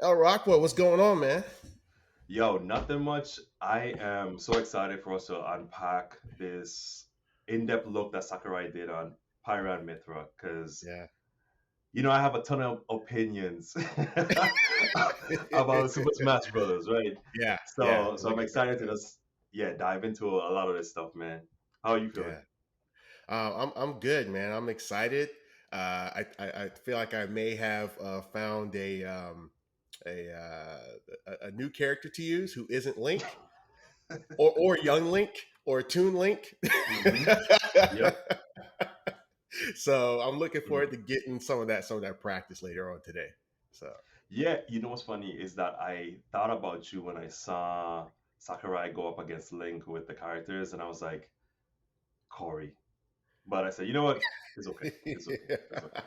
El Rockwell, what's going on, man? Yo, nothing much. I am so excited for us to unpack this in-depth look that Sakurai did on Pyra and Mythra because Yeah. I have a ton of opinions about Super Smash Brothers, right? Yeah, yeah. So I'm Looking excited to forward just dive into a lot of this stuff, man. How are you to it. feeling? Yeah. I'm good, man. I'm excited. I feel like I may have found a, a new character to use who isn't Link or young Link or Toon Link. hmm Yep. So I'm looking forward Mhm. to getting some of that practice later on today. So Yeah, you know what's funny is that I thought about you when I saw Sakurai go up against Link with the characters, and I was like, Corey. But I said, you know what? It's okay. It's okay. It's okay.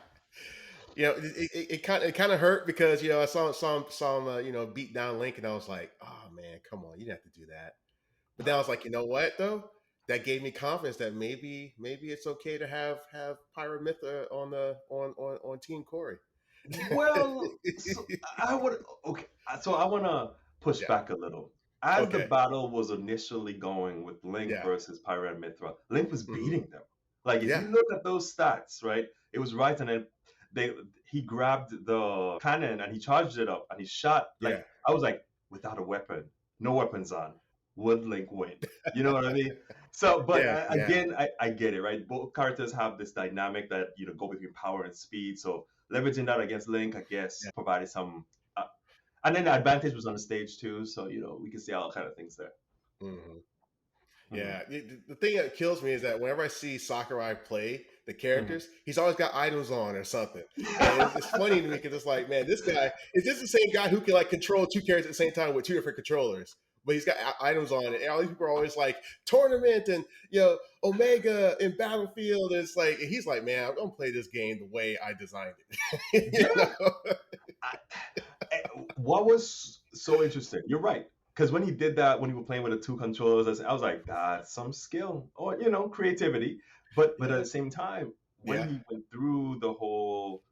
it kind of hurt because I saw him beat down Link, and I was like, oh man, come on, you didn't have to do that. But then I was like, you know what though? That gave me confidence that maybe it's okay to have Pyra and Mythra on Team Corey. Well, so I would okay. So I want to push Yeah. back a little. As the Okay. battle was initially going with Link Yeah. versus Pyra and Mythra, Link was Hmm. beating them. Like if you Yeah. look at those stats, right? It was right, and then they he grabbed the cannon and he charged it up and he shot. Yeah. Like I was like, without a weapon, no weapons on, would Link win? You know what I mean? So, but Yeah. Yeah. again, I get it, right? Both characters have this dynamic that go between power and speed. So leveraging that against Link, I guess, Yeah. provided some. And then the advantage was on the stage too, so we can see all kind of things there. Hmm. hmm Yeah, the thing that kills me is that whenever I see Sakurai play the hmm characters, he's always got items on or something, and it's funny to me because it's like, man, this guy is this the same guy who can like control two characters at the same time with two different controllers, but he's got items on it, and all these people are always like tournament and Omega in Battlefield. And it's like and he's like, man, I'm gonna play this game the way I designed it. yeah. I, what was so interesting? You're right. Because when he did that, when he was playing with the two controllers, I was like, that's some skill or creativity. But at Yeah, the same time, when yeah, he went through the whole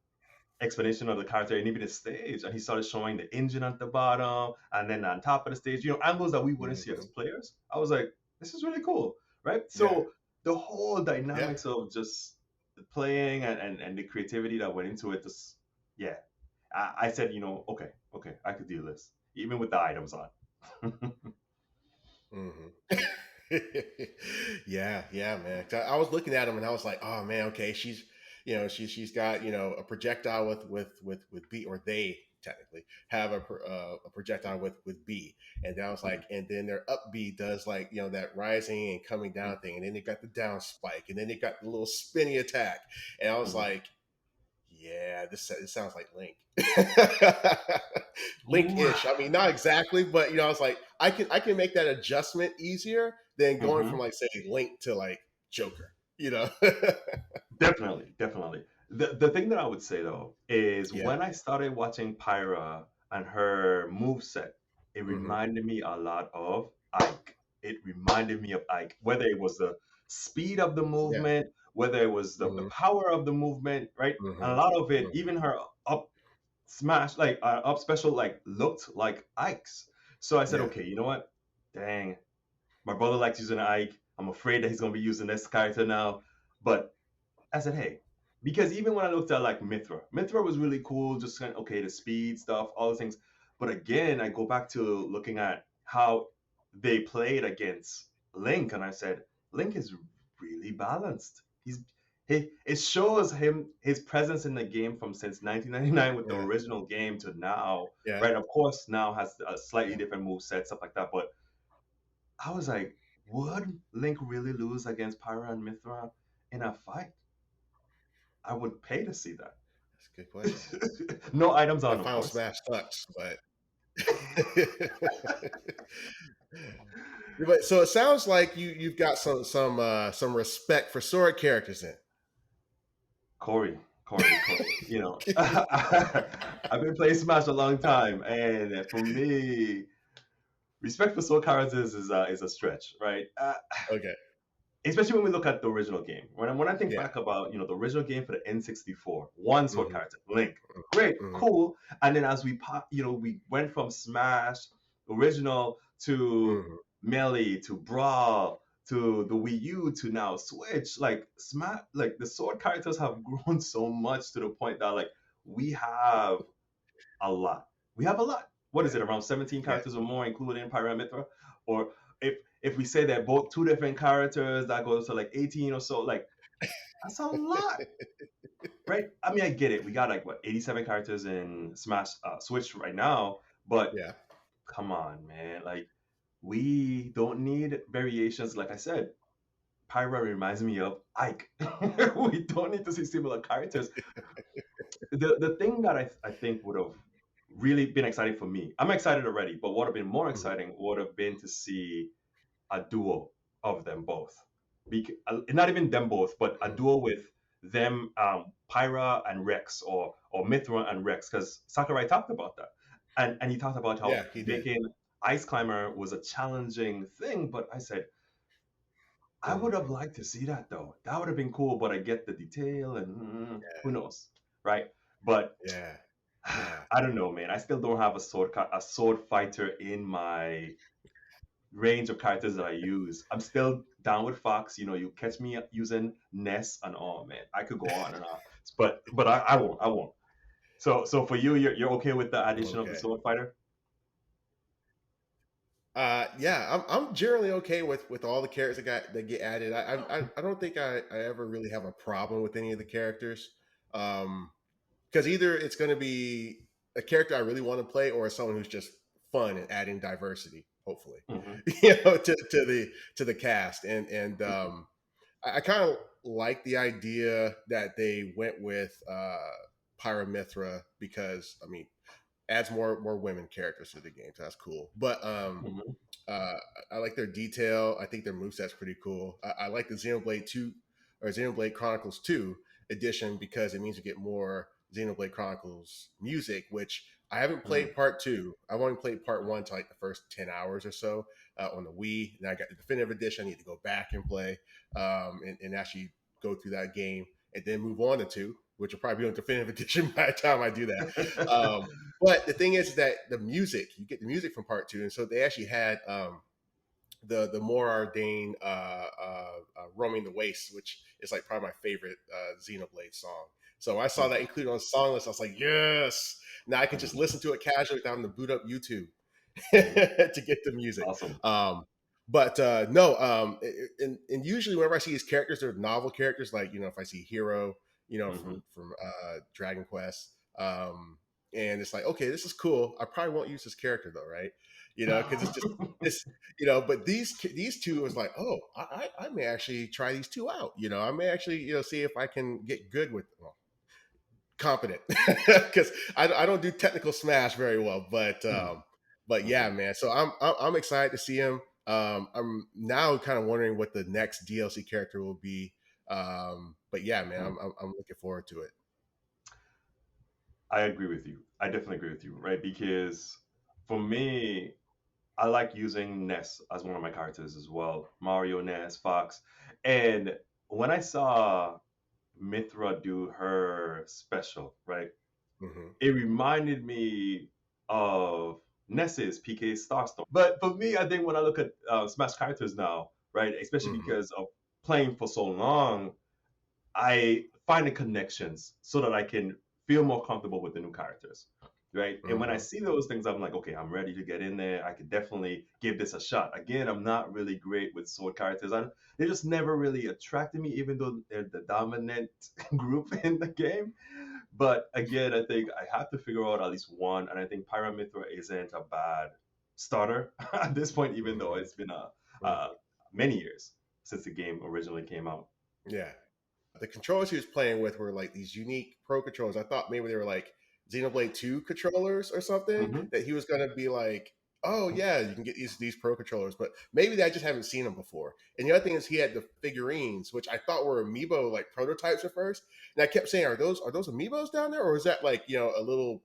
explanation of the character and even the stage, and he started showing the engine at the bottom and then on top of the stage, angles that we wouldn't see as hmm, players. I was like, this is really cool, right? yeah, So the whole yeah. dynamics of just playing and the creativity that went into it, just yeah. I said, okay, I could do this, even with the items on. Hmm. Yeah, man. 'Cause I was looking at him and I was like, oh man, okay, she's got a projectile with B, or they technically have a projectile with B, and then I was like, and then their up B does like that rising and coming down thing, and then they got the down spike, and then they got the little spinny attack, and I was Mhm. like, yeah, this sounds like Link. Ooh. Link-ish. I mean, not exactly, but I was like, I can make that adjustment easier than going from Mhm. like say Link to like Joker. Definitely, definitely. The thing that I would say though is Yeah. when I started watching Pyra and her move set, it Hmm. reminded me a lot of Ike. It reminded me of Ike, whether it was the speed of the Yeah. movement, whether it was the Hmm. power of the movement, right? And a Hmm. lot of it, Hmm. even her up smash, like up special, like looked like Ike's. So I said, Yeah. okay, you know what? Dang, my brother likes using Ike. I'm afraid that he's gonna be using this character now, but I said, hey, because even when I looked at like Mythra was really cool, just kind of, okay, the speed stuff, all the things. But again, I go back to looking at how they played against Link, and I said, Link is really balanced. It shows him his presence in the game from since 1999 with the Yeah. original game to now, Yeah. right? Of course, now has a slightly different move set, stuff like that. But I was like, would Link really lose against Pyra and Mythra in a fight? I would pay to see that. That's a good question. No items on, That of final course. smash sucks, but but so it sounds like you've got some respect for sword characters in. Corey. I've been playing Smash a long time, and for me, respect for soul characters is a stretch, right? Okay. especially when we look at the original game. When I think Yeah. back about the original game for the N64, one sword Hmm. character, Link, great, Hmm. cool. And then as we went from Smash original to Hmm. Melee to Brawl to the Wii U to now Switch. Like Smash, like the sword characters have grown so much to the point that like we have a lot. We have a lot. What Yeah. is it? Around 17 Yeah. characters or more, including Pyra and Mythra? Or if we say they're both two different characters, that goes to like 18 or so. Like that's a lot, right? I mean, I get it. We got like what 87 characters in Smash Switch right now, but Yeah. come on, man. Like we don't need variations. Like I said, Pyra reminds me of Ike. We don't need to see similar characters. The thing that I think would have really been exciting for me, I'm excited already, but what would have been more Mhm. exciting would have been to see a duo of them both. Not even them both, but a Mhm. duo with them, Pyra and Rex, or Mithra and Rex, because Sakurai talked about that, and he talked about Yeah, how he did. making Ice Climber was a challenging thing. But I said I would Mhm. have liked to see that though. That would have been cool. But I get the detail, and who knows, right? But Yeah. Yeah. I don't know, man. I still don't have a sword fighter in my range of characters that I use. I'm still down with Fox. You catch me using Ness and all, man. I could go on and on, but I won't. I won't. So for you, you're okay with the addition of the Okay. sword fighter? Yeah, I'm generally okay with all the characters that get added. I don't think I ever really have a problem with any of the characters. Because either it's going to be a character I really want to play, or someone who's just fun and adding diversity, hopefully, Hmm. to the cast. I kind of like the idea that they went with Pyra Mythra because I mean adds more women characters to the game, so that's cool. But Hmm. uh, I like their detail. I think their moveset's pretty cool. I like the Xenoblade 2 or Xenoblade Chronicles 2 edition because it means you get more Xenoblade Chronicles music, which I haven't Hmm. played part two. I've only played part one to like the first 10 hours or so on the Wii. And I got the definitive edition. I need to go back and play and actually go through that game and then move on to two, which will probably be on definitive edition by the time I do that. But the thing is that the music, you get the music from part two, and so they actually had the more ordained roaming the waste, which is like probably my favorite Xenoblade song. So I saw that Hmm. included on the song list. I was like, yes! Now I can just Hmm. listen to it casually without having to boot up YouTube Hmm. to get the music. Awesome. But no, and usually whenever I see these characters, they're novel characters. Like if I see Hero, Hmm. from Dragon Quest, and it's like, okay, this is cool. I probably won't use this character though, right? Because it's just this, But these two was like, oh, I may actually try these two out. I may actually see if I can get good with. Well, competent because I don't do technical smash very well, but yeah, Hmm. man. So I'm excited to see him. I'm now kind of wondering what the next DLC character will be. But yeah, man, I'm looking forward to it. I agree with you. I definitely agree with you, right? Because for me, I like using Ness as one of my characters as well. Mario, Ness, Fox. And when I saw Mithra do her special, right, Hmm. it reminded me of Ness's PK Starstorm. But for me, I think when I look at Smash characters now, right, especially Hmm. because of playing for so long, I find the connections so that I can feel more comfortable with the new characters, right? And when I Hmm. see those things, I'm like, okay, I'm ready to get in there. I could definitely give this a shot. Again, I'm not really great with sword characters. They just never really attracted me, even though they're the dominant group in the game. But again, I think I have to figure out at least one, and I think Pyra Mythra isn't a bad starter at this point, even though Hmm. it's been Hmm. many years since the game originally came out. Yeah. The controllers he was playing with were like these unique pro controllers. I thought maybe they were like Xenoblade 2 controllers or something Hmm. that he was going to be like, oh yeah, you can get these pro controllers, but maybe I just haven't seen them before. And the other thing is he had the figurines, which I thought were amiibo like prototypes at first, and I kept saying, are those amiibos down there, or is that like a little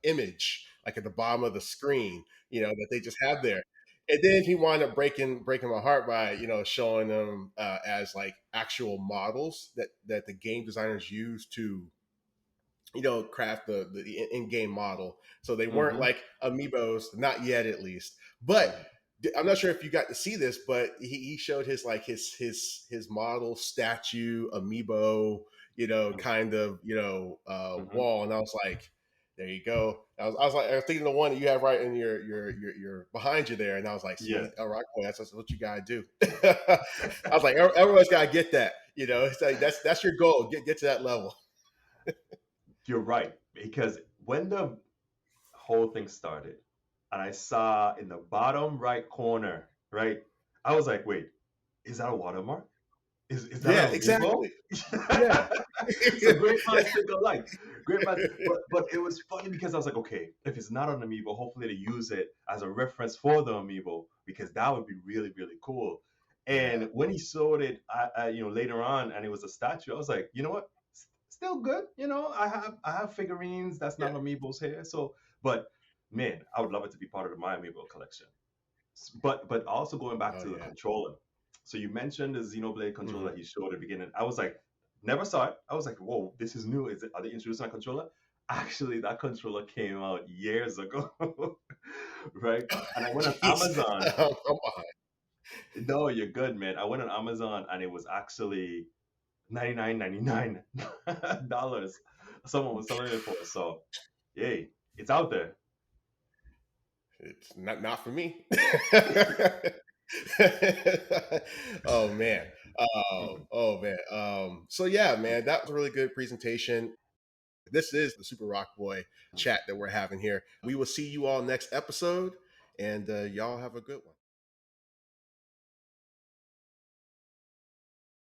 image like at the bottom of the screen, that they just have there? and then he wound up breaking my heart by showing them as like actual models that the game designers used to craft the in-game model. So they weren't Mm-hmm. like amiibos, not yet at least. But Mm-hmm. I'm not sure if you got to see this, but he showed his like his model statue amiibo, kind of Mm-hmm. wall, and I was like, there you go. I was thinking the one that you have right in your behind you there, and I was like, Yeah, see, rock boy, that's what you gotta do. I was like, everyone's gotta get that. It's like that's your goal. Get to that level. you're right. Because when the whole thing started, and I saw in the bottom right corner, right, I was like, wait, is that a watermark? Is that Yeah, an amiibo? exactly. Yeah. So great minds think alike. Great minds, but it was funny because I was like, okay, if it's not an amiibo, hopefully they use it as a reference for the amiibo because that would be really really cool. Yeah. And when he showed it, later on, and it was a statue, I was like, you know what, still good. I have figurines that's Yeah. not amiibos here. So, but man, I would love it to be part of my amiibo collection. But also going back Oh to the yeah. controller. So you mentioned the Xenoblade controller Hmm. that he showed at the beginning. I was like, never saw it. I was like, whoa, this is new. Are they introducing a controller? Actually, that controller came out years ago, right? And I went on Jeez. Amazon. Come on. No, you're good, man. I went on Amazon and it was actually 99.99 dollars. Someone was selling it for. So, yay, it's out there. It's not for me. Oh man. Mhm. Oh man. So yeah, man, that was a really good presentation. This is the Super Rock Boy chat that we're having here. We will see you all next episode, and y'all have a good one.